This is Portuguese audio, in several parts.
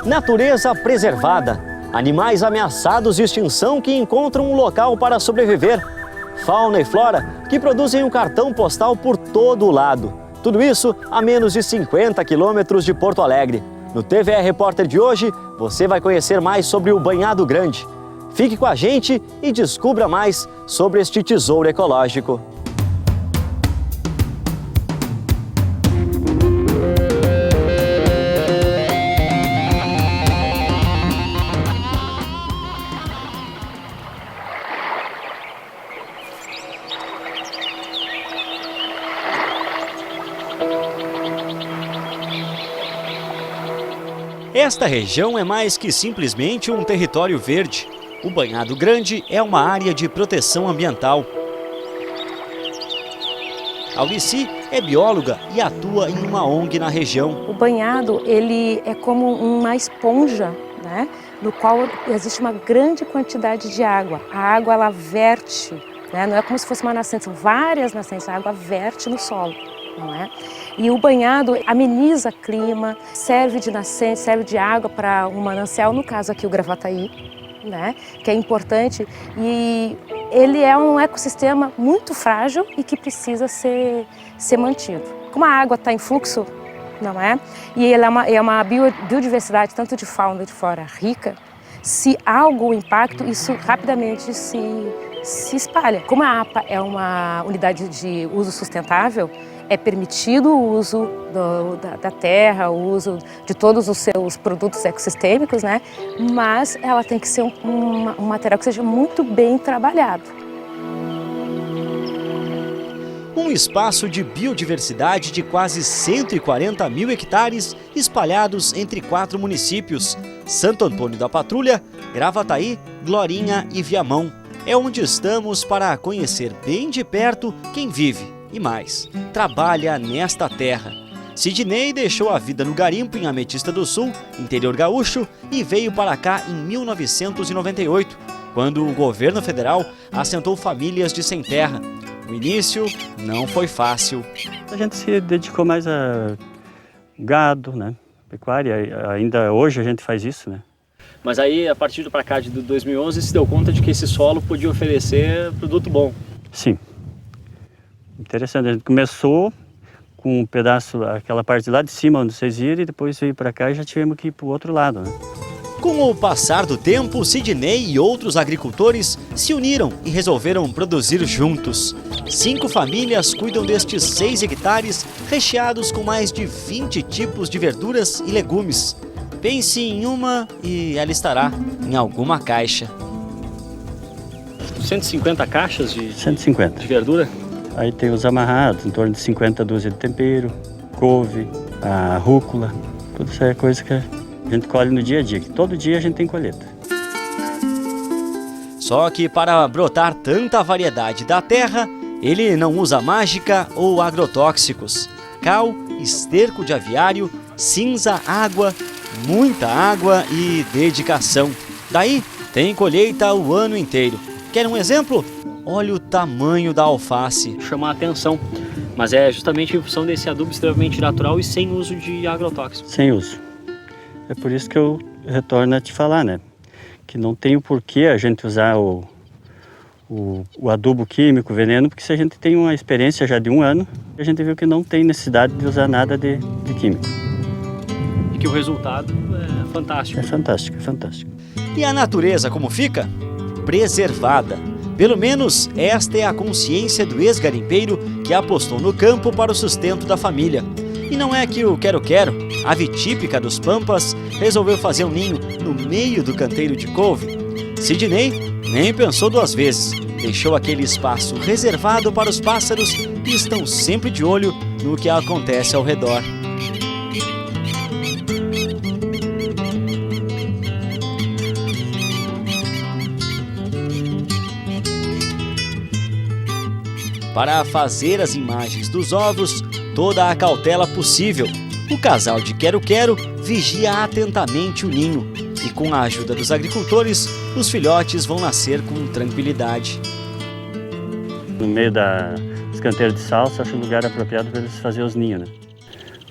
Natureza preservada, animais ameaçados de extinção que encontram um local para sobreviver, fauna e flora que produzem um cartão postal por todo o lado. Tudo isso a menos de 50 quilômetros de Porto Alegre. No TVE Repórter de hoje, você vai conhecer mais sobre o Banhado Grande. Fique com a gente e descubra mais sobre este tesouro ecológico. Esta região é mais que simplesmente um território verde. O Banhado Grande é uma área de proteção ambiental. Aurici é bióloga e atua em uma ONG na região. O banhado, ele é como uma esponja, né? No qual existe uma grande quantidade de água. A água, ela verte, né? Não é como se fosse uma nascente, são várias nascentes, a água verte no solo, não é? E o banhado ameniza o clima, serve de nascente, serve de água para um manancial, no caso aqui o Gravataí, né? Que é importante, e ele é um ecossistema muito frágil e que precisa ser mantido. Como a água está em fluxo, não é? E ele é uma biodiversidade, tanto de fauna e de flora, rica. Se há algum impacto, isso rapidamente se espalha. Como a APA é uma unidade de uso sustentável, é permitido o uso da terra, o uso de todos os seus produtos ecossistêmicos, né? Mas ela tem que ser um material que seja muito bem trabalhado. Um espaço de biodiversidade de quase 140 mil hectares espalhados entre 4 municípios: Santo Antônio da Patrulha, Gravataí, Glorinha e Viamão. É onde estamos para conhecer bem de perto quem vive e mais trabalha nesta terra. Sidney deixou a vida no garimpo em Ametista do Sul, interior gaúcho, e veio para cá em 1998, quando o governo federal assentou famílias de sem terra. O início não foi fácil. A gente se dedicou mais a gado, né? Pecuária. Ainda hoje a gente faz isso, né? Mas aí, a partir para cá de 2011, se deu conta de que esse solo podia oferecer produto bom. Sim. Interessante. A gente começou com um pedaço, aquela parte lá de cima onde vocês viram, e depois veio para cá e já tivemos que ir para o outro lado, né? Com o passar do tempo, Sidney e outros agricultores se uniram e resolveram produzir juntos. 5 famílias cuidam destes 6 hectares recheados com mais de 20 tipos de verduras e legumes. Pense em uma e ela estará em alguma caixa. 150 caixas de 150. De verdura? Aí tem os amarrados, em torno de 50 dúzias de tempero, couve, a rúcula, tudo isso é coisa que a gente colhe no dia a dia, que todo dia a gente tem colheita. Só que para brotar tanta variedade da terra, ele não usa mágica ou agrotóxicos. Cal, esterco de aviário, cinza, água, muita água e dedicação. Daí tem colheita o ano inteiro. Quer um exemplo? Olha o tamanho da alface. Chamar a atenção, mas é justamente em função desse adubo extremamente natural e sem uso de agrotóxicos. Sem uso. É por isso que eu retorno a te falar, né? Que não tem o porquê a gente usar o adubo químico, veneno, porque se a gente tem uma experiência já de 1 ano, a gente viu que não tem necessidade de usar nada de químico. E que o resultado é fantástico. É fantástico, é fantástico. E a natureza como fica? Preservada. Pelo menos esta é a consciência do ex-garimpeiro que apostou no campo para o sustento da família. E não é que o quero-quero, ave típica dos Pampas, resolveu fazer um ninho no meio do canteiro de couve. Sidney nem pensou 2 vezes, deixou aquele espaço reservado para os pássaros que estão sempre de olho no que acontece ao redor. Para fazer as imagens dos ovos, toda a cautela possível. O casal de quero-quero vigia atentamente o ninho e, com a ajuda dos agricultores, os filhotes vão nascer com tranquilidade. No meio dos canteiros de salsa, acho um lugar apropriado para eles fazerem os ninhos, né?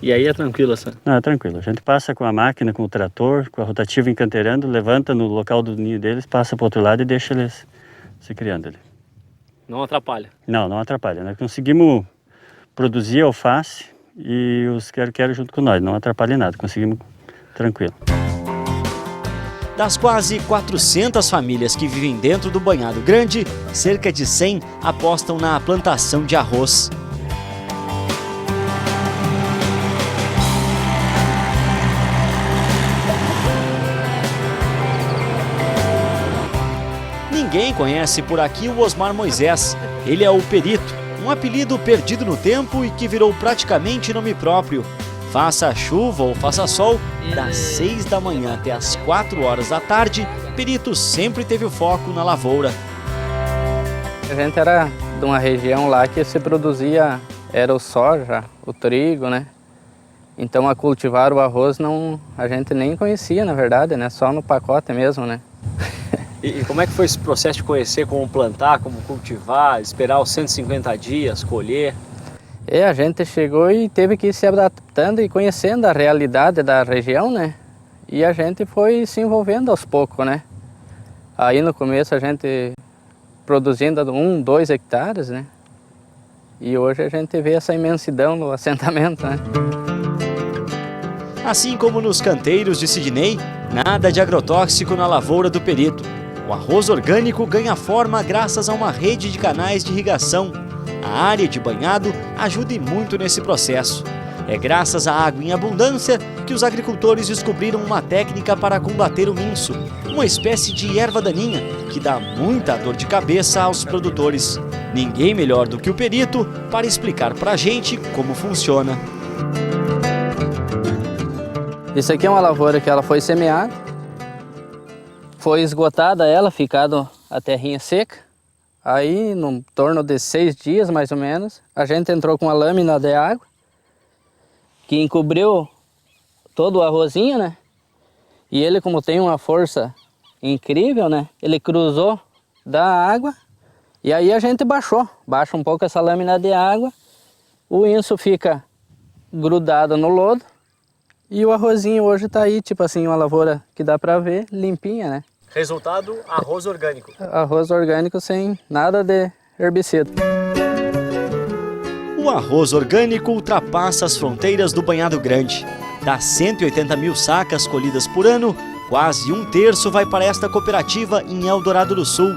E aí é tranquilo essa? Não, é tranquilo. A gente passa com a máquina, com o trator, com a rotativa encanteirando, levanta no local do ninho deles, passa para o outro lado e deixa eles se criando ali. Não atrapalha? Não, não atrapalha. Nós conseguimos produzir alface e os quero-quero junto com nós. Não atrapalha em nada, conseguimos tranquilo. Das quase 400 famílias que vivem dentro do Banhado Grande, cerca de 100 apostam na plantação de arroz. Ninguém conhece por aqui o Osmar Moisés. Ele é o perito, um apelido perdido no tempo e que virou praticamente nome próprio. Faça chuva ou faça sol, das 6 da manhã até as 4 horas da tarde, perito sempre teve o foco na lavoura. A gente era de uma região lá que se produzia, era o soja, o trigo, né? Então a cultivar o arroz a gente nem conhecia, na verdade, né? Só no pacote mesmo, né? E como é que foi esse processo de conhecer como plantar, como cultivar, esperar os 150 dias, colher? A gente chegou e teve que ir se adaptando e conhecendo a realidade da região, né? E a gente foi se envolvendo aos poucos, né? Aí no começo a gente produzindo 1, 2 hectares, né? E hoje a gente vê essa imensidão no assentamento, né? Assim como nos canteiros de Sidney, nada de agrotóxico na lavoura do perito. O arroz orgânico ganha forma graças a uma rede de canais de irrigação. A área de banhado ajuda muito nesse processo. É graças à água em abundância que os agricultores descobriram uma técnica para combater o minço, uma espécie de erva daninha que dá muita dor de cabeça aos produtores. Ninguém melhor do que o perito para explicar pra gente como funciona. Isso aqui é uma lavoura que ela foi semeada, foi esgotada ela, ficado a terrinha seca. Aí, no torno de 6 dias, mais ou menos, a gente entrou com uma lâmina de água que encobriu todo o arrozinho, né? E ele, como tem uma força incrível, né? Ele cruzou da água e aí a gente baixa um pouco essa lâmina de água, o inso fica grudado no lodo e o arrozinho hoje tá aí, tipo assim, uma lavoura que dá pra ver, limpinha, né? Resultado, arroz orgânico. Arroz orgânico sem nada de herbicida. O arroz orgânico ultrapassa as fronteiras do Banhado Grande. Das 180 mil sacas colhidas por ano, quase 1/3 vai para esta cooperativa em Eldorado do Sul.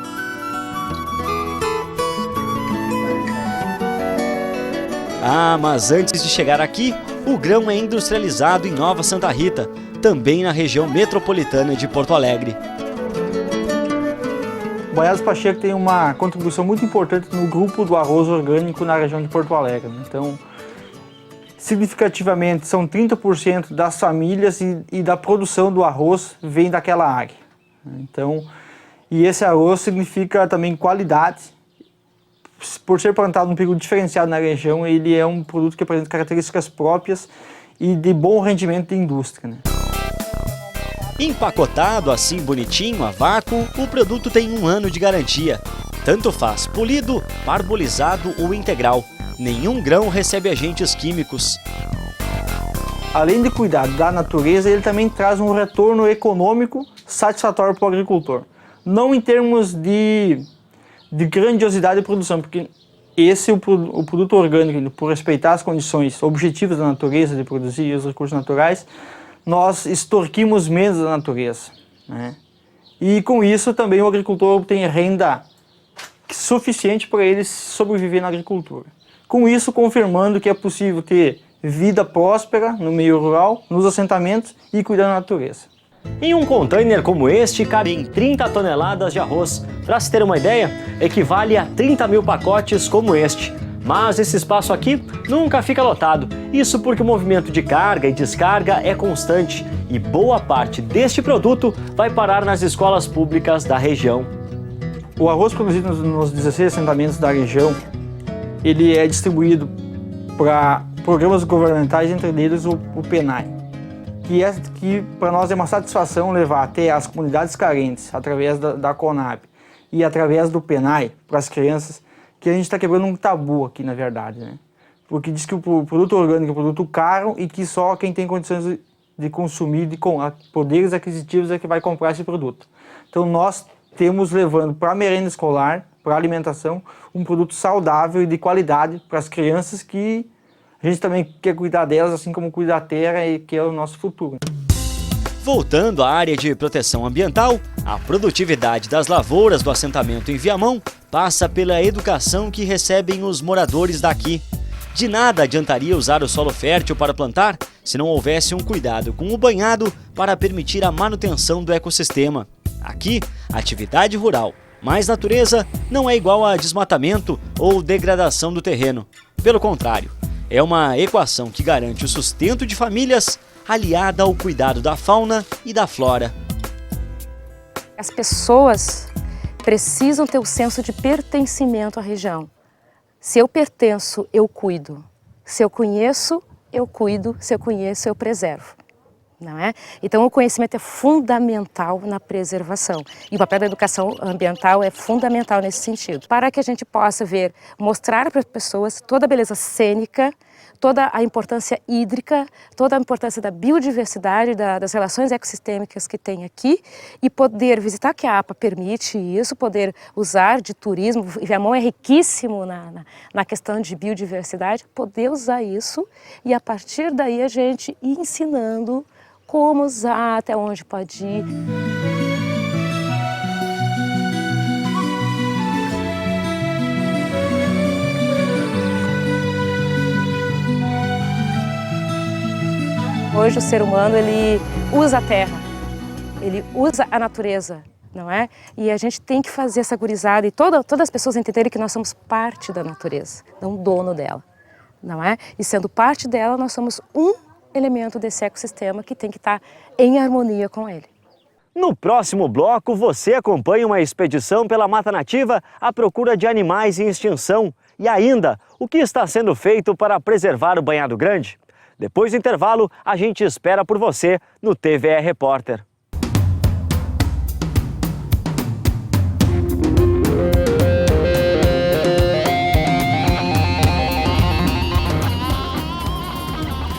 Ah, mas antes de chegar aqui, o grão é industrializado em Nova Santa Rita, também na região metropolitana de Porto Alegre. Banhados Pacheco tem uma contribuição muito importante no grupo do arroz orgânico na região de Porto Alegre. Então, significativamente, são 30% das famílias e da produção do arroz vem daquela área. Então, e esse arroz significa também qualidade. Por ser plantado num período diferenciado na região, ele é um produto que apresenta características próprias e de bom rendimento de indústria, né? Empacotado assim bonitinho, a vácuo, o produto tem 1 ano de garantia. Tanto faz polido, parbolizado ou integral. Nenhum grão recebe agentes químicos. Além de cuidar da natureza, ele também traz um retorno econômico satisfatório para o agricultor. Não em termos de grandiosidade de produção, porque o produto orgânico, por respeitar as condições objetivas da natureza de produzir os recursos naturais, nós extorquimos menos da natureza, né? E com isso também o agricultor obtém renda suficiente para ele sobreviver na agricultura. Com isso confirmando que é possível ter vida próspera no meio rural, nos assentamentos e cuidar da natureza. Em um container como este, cabem 30 toneladas de arroz. Para se ter uma ideia, equivale a 30 mil pacotes como este. Mas esse espaço aqui nunca fica lotado. Isso porque o movimento de carga e descarga é constante e boa parte deste produto vai parar nas escolas públicas da região. O arroz produzido nos 16 assentamentos da região, ele é distribuído para programas governamentais, entre eles o PENAI, que para nós é uma satisfação levar até as comunidades carentes, através da CONAB e através do PENAI, para as crianças, que a gente está quebrando um tabu aqui, na verdade, né? porque diz que o produto orgânico é um produto caro e que só quem tem condições de consumir, de poderes aquisitivos é que vai comprar esse produto. Então nós temos levando para a merenda escolar, para a alimentação, um produto saudável e de qualidade para as crianças que a gente também quer cuidar delas, assim como cuida da terra e que é o nosso futuro. Voltando à área de proteção ambiental, a produtividade das lavouras do assentamento em Viamão passa pela educação que recebem os moradores daqui. De nada adiantaria usar o solo fértil para plantar se não houvesse um cuidado com o banhado para permitir a manutenção do ecossistema. Aqui, a atividade rural mais natureza não é igual a desmatamento ou degradação do terreno. Pelo contrário, é uma equação que garante o sustento de famílias aliada ao cuidado da fauna e da flora. As pessoas precisam ter o senso de pertencimento à região. Se eu pertenço, eu cuido. Se eu conheço, eu cuido. Se eu conheço, eu preservo. Não é? Então o conhecimento é fundamental na preservação e o papel da educação ambiental é fundamental nesse sentido, para que a gente possa mostrar para as pessoas toda a beleza cênica, toda a importância hídrica, toda a importância da biodiversidade, das relações ecossistêmicas que tem aqui e poder visitar, que a APA permite isso, poder usar de turismo. Viamão é riquíssimo na questão de biodiversidade, poder usar isso e a partir daí a gente ir ensinando como usar, até onde pode ir. Hoje o ser humano ele usa a terra, ele usa a natureza, não é? E a gente tem que fazer essa gurizada e todas as pessoas entenderem que nós somos parte da natureza, não dono dela, não é? E sendo parte dela, nós somos um elemento desse ecossistema que tem que estar em harmonia com ele. No próximo bloco, você acompanha uma expedição pela Mata Nativa à procura de animais em extinção. E ainda, o que está sendo feito para preservar o Banhado Grande? Depois do intervalo, a gente espera por você no TVE Repórter.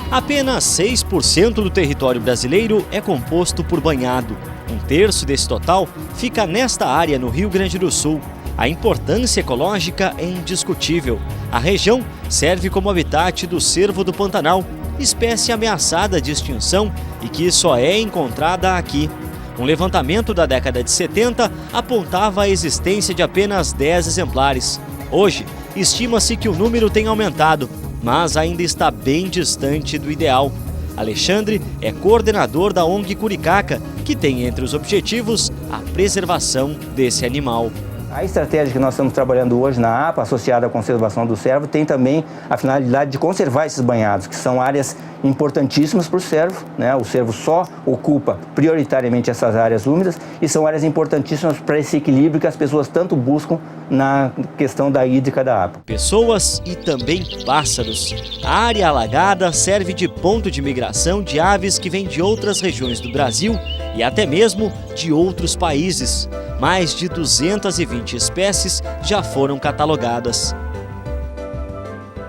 Apenas 6% do território brasileiro é composto por banhado. Um terço desse total fica nesta área no Rio Grande do Sul. A importância ecológica é indiscutível. A região serve como habitat do cervo do Pantanal, espécie ameaçada de extinção e que só é encontrada aqui. Um levantamento da década de 70 apontava a existência de apenas 10 exemplares. Hoje, estima-se que o número tenha aumentado, mas ainda está bem distante do ideal. Alexandre é coordenador da ONG Curicaca, que tem entre os objetivos a preservação desse animal. A estratégia que nós estamos trabalhando hoje na APA, associada à conservação do cervo, tem também a finalidade de conservar esses banhados, que são áreas importantíssimas para o cervo, né? O cervo só ocupa prioritariamente essas áreas úmidas e são áreas importantíssimas para esse equilíbrio que as pessoas tanto buscam na questão da hídrica da APA. Pessoas e também pássaros. A área alagada serve de ponto de migração de aves que vêm de outras regiões do Brasil e até mesmo de outros países. Mais de 220 espécies já foram catalogadas.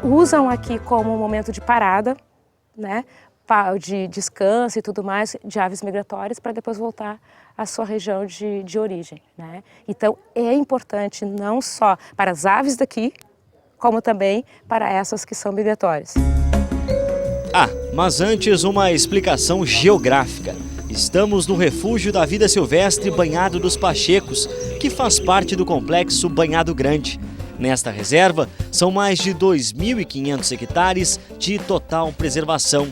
Usam aqui como um momento de parada, né, de descanso e tudo mais, de aves migratórias, para depois voltar à sua região de origem, né? Então é importante não só para as aves daqui, como também para essas que são migratórias. Ah, mas antes uma explicação geográfica. Estamos no Refúgio da Vida Silvestre Banhado dos Pachecos, que faz parte do complexo Banhado Grande. Nesta reserva, são mais de 2.500 hectares de total preservação.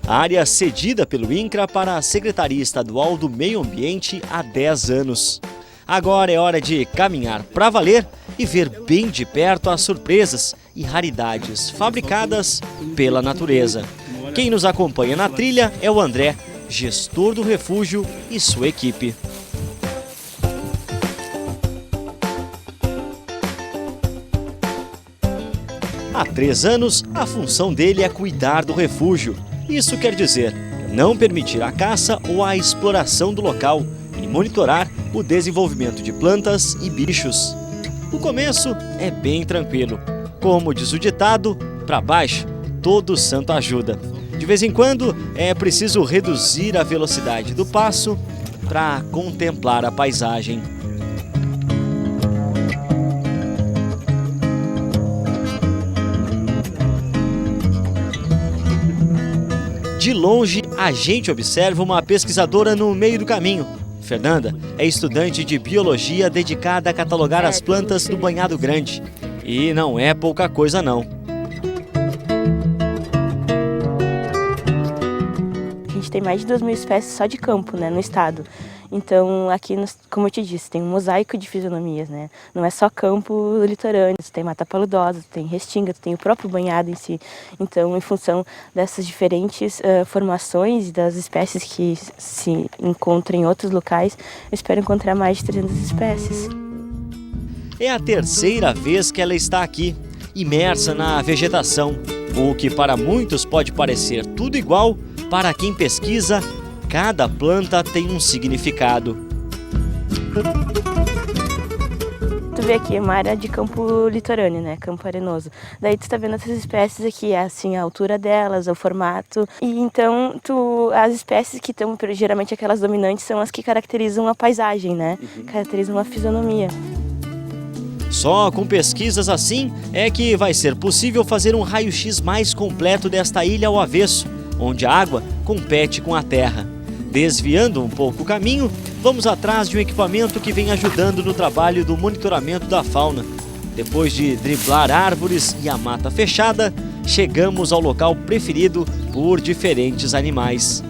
A área cedida pelo INCRA para a Secretaria Estadual do Meio Ambiente há 10 anos. Agora é hora de caminhar para valer e ver bem de perto as surpresas e raridades fabricadas pela natureza. Quem nos acompanha na trilha é o André, gestor do refúgio, e sua equipe. Há 3 anos, a função dele é cuidar do refúgio. Isso quer dizer não permitir a caça ou a exploração do local e monitorar o desenvolvimento de plantas e bichos. O começo é bem tranquilo. Como diz o ditado, para baixo, todo santo ajuda. De vez em quando é preciso reduzir a velocidade do passo para contemplar a paisagem. De longe, a gente observa uma pesquisadora no meio do caminho. Fernanda é estudante de biologia dedicada a catalogar as plantas do Banhado Grande. E não é pouca coisa, não. A gente tem mais de 2.000 espécies só de campo, né, no estado. Então, aqui, como eu te disse, tem um mosaico de fisionomias, né? Não é só campo litorâneo, tem mata paludosa, tem restinga, tem o próprio banhado em si. Então, em função dessas diferentes formações e das espécies que se encontram em outros locais, eu espero encontrar mais de 300 espécies. É a terceira vez que ela está aqui, imersa na vegetação. O que para muitos pode parecer tudo igual, para quem pesquisa, cada planta tem um significado. Tu vê aqui uma área de campo litorâneo, né? Campo arenoso. Daí tu tá vendo essas espécies aqui, assim, a altura delas, o formato. E então as espécies que estão, geralmente aquelas dominantes, são as que caracterizam a paisagem, né? Caracterizam a fisionomia. Só com pesquisas assim é que vai ser possível fazer um raio-x mais completo desta ilha ao avesso, onde a água compete com a terra. Desviando um pouco o caminho, vamos atrás de um equipamento que vem ajudando no trabalho do monitoramento da fauna. Depois de driblar árvores e a mata fechada, chegamos ao local preferido por diferentes animais.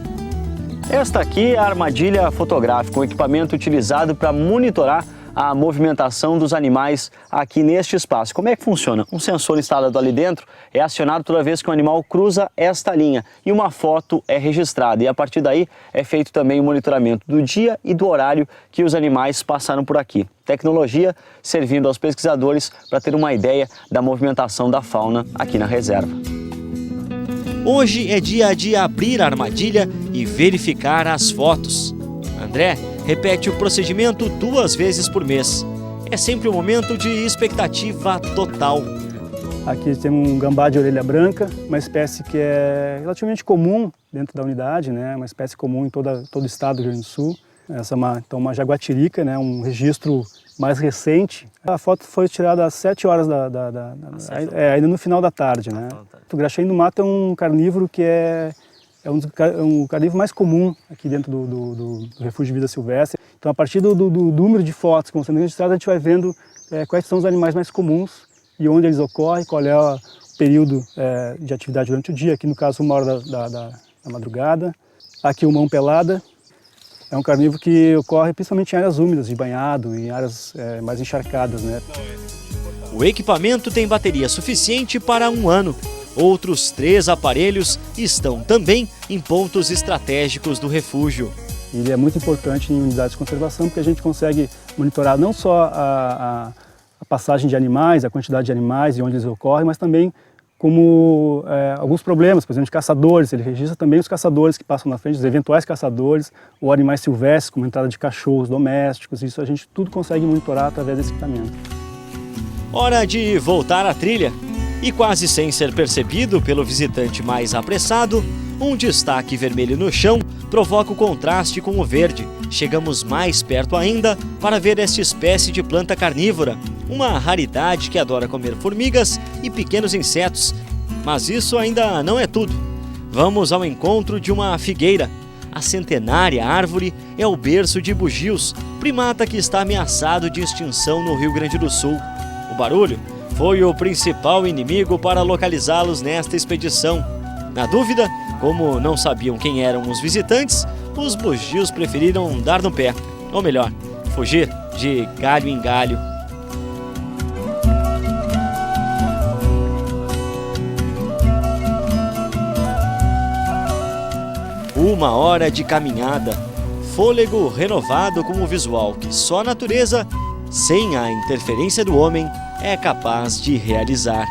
Esta aqui é a armadilha fotográfica, um equipamento utilizado para monitorar a movimentação dos animais aqui neste espaço. Como é que funciona? Um sensor instalado ali dentro é acionado toda vez que o animal cruza esta linha e uma foto é registrada. E a partir daí é feito também o monitoramento do dia e do horário que os animais passaram por aqui. Tecnologia servindo aos pesquisadores para ter uma ideia da movimentação da fauna aqui na reserva. Hoje é dia de abrir a armadilha e verificar as fotos. André repete o procedimento 2 vezes por mês. É sempre um momento de expectativa total. Aqui temos um gambá de orelha branca, uma espécie que é relativamente comum dentro da unidade, né? Uma espécie comum em todo o estado do Rio Grande do Sul. Essa é uma jaguatirica, né? Um registro mais recente. A foto foi tirada às 7 horas ainda no final da tarde, né? O graxaim do mato é um carnívoro que é um carnívoro mais comum aqui dentro do Refúgio de Vida Silvestre. Então, a partir do número de fotos que vão sendo registradas, a gente vai vendo quais são os animais mais comuns e onde eles ocorrem, qual é o período de atividade durante o dia. Aqui, no caso, 1h da madrugada. Aqui, o mão pelada. É um carnívoro que ocorre principalmente em áreas úmidas, de banhado, em áreas mais encharcadas, né? O equipamento tem bateria suficiente para 1 ano. Outros 3 aparelhos estão também em pontos estratégicos do refúgio. Ele é muito importante em unidades de conservação porque a gente consegue monitorar não só a passagem de animais, a quantidade de animais e onde eles ocorrem, mas também como alguns problemas, por exemplo, de caçadores. Ele registra também os caçadores que passam na frente, os eventuais caçadores, ou animais silvestres, como entrada de cachorros domésticos. Isso a gente tudo consegue monitorar através desse equipamento. Hora de voltar à trilha. E quase sem ser percebido pelo visitante mais apressado, um destaque vermelho no chão provoca o contraste com o verde. Chegamos mais perto ainda para ver esta espécie de planta carnívora, uma raridade que adora comer formigas e pequenos insetos. Mas isso ainda não é tudo. Vamos ao encontro de uma figueira. A centenária árvore é o berço de bugios, primata que está ameaçado de extinção no Rio Grande do Sul. O barulho foi o principal inimigo para localizá-los nesta expedição. Na dúvida, como não sabiam quem eram os visitantes, os bugios preferiram dar no pé, ou melhor, fugir de galho em galho. Uma hora de caminhada, fôlego renovado com o visual que só a natureza, sem a interferência do homem, é capaz de realizar.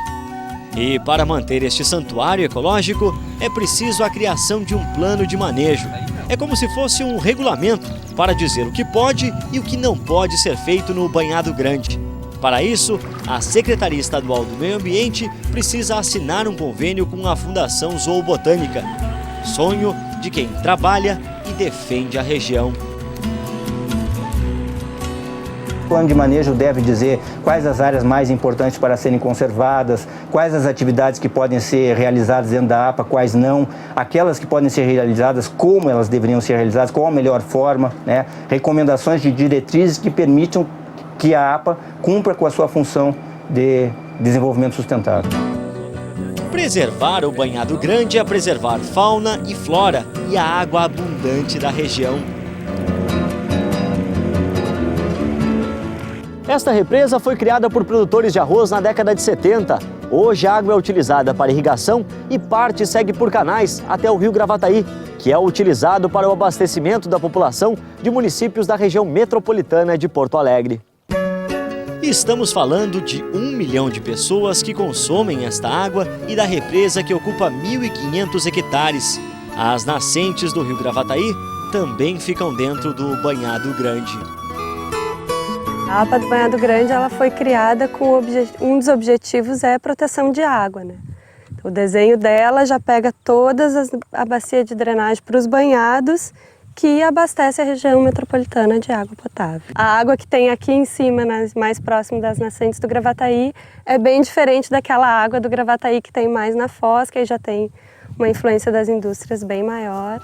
E para manter este santuário ecológico, é preciso a criação de um plano de manejo. É como se fosse um regulamento para dizer o que pode e o que não pode ser feito no Banhado Grande. Para isso, a Secretaria Estadual do Meio Ambiente precisa assinar um convênio com a Fundação Zoobotânica. Sonho de quem trabalha e defende a região. O plano de manejo deve dizer quais as áreas mais importantes para serem conservadas, quais as atividades que podem ser realizadas dentro da APA, quais não, aquelas que podem ser realizadas, como elas deveriam ser realizadas, qual a melhor forma, né? Recomendações de diretrizes que permitam que a APA cumpra com a sua função de desenvolvimento sustentável. Preservar o Banhado Grande é preservar fauna e flora e a água abundante da região. Esta represa foi criada por produtores de arroz na década de 70. Hoje a água é utilizada para irrigação e parte segue por canais até o rio Gravataí, que é utilizado para o abastecimento da população de municípios da região metropolitana de Porto Alegre. Estamos falando de 1 milhão de pessoas que consomem esta água e da represa que ocupa 1.500 hectares. As nascentes do rio Gravataí também ficam dentro do Banhado Grande. A APA do Banhado Grande ela foi criada com um dos objetivos é a proteção de água, né? O desenho dela já pega todas a bacia de drenagem para os banhados que abastece a região metropolitana de água potável. A água que tem aqui em cima, mais próximo das nascentes do Gravataí, é bem diferente daquela água do Gravataí que tem mais na foz, que aí já tem uma influência das indústrias bem maior.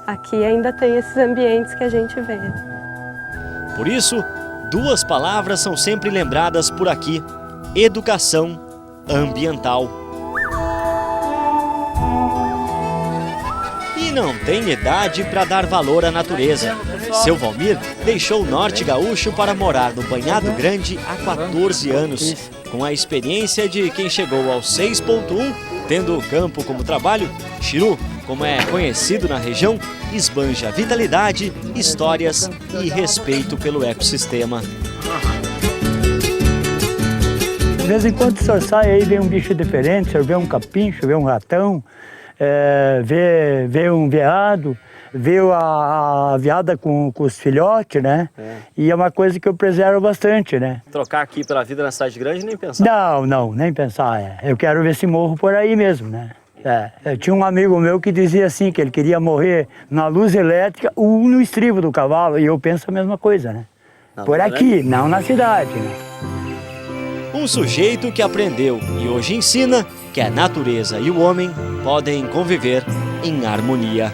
Aqui ainda tem esses ambientes que a gente vê. Por isso, duas palavras são sempre lembradas por aqui: educação ambiental. E não tem idade para dar valor à natureza. Seu Valmir deixou o Norte Gaúcho para morar no Banhado Grande há 14 anos. Com a experiência de quem chegou aos 6.1, tendo o campo como trabalho, Chiru, como é conhecido na região, esbanja vitalidade, histórias e respeito pelo ecossistema. De vez em quando o senhor sai aí, vê um bicho diferente, o senhor vê um capim, o senhor vê um ratão, vê um veado, vê a veada com os filhotes, né? E é uma coisa que eu preservo bastante, né? Trocar aqui pela vida na cidade grande, nem pensar. Não, nem pensar. Eu quero ver se morro por aí mesmo, né? Eu tinha um amigo meu que dizia assim, que ele queria morrer na luz elétrica ou no estribo do cavalo, e eu penso a mesma coisa, né? Por aqui, não na cidade, né? Um sujeito que aprendeu e hoje ensina que a natureza e o homem podem conviver em harmonia.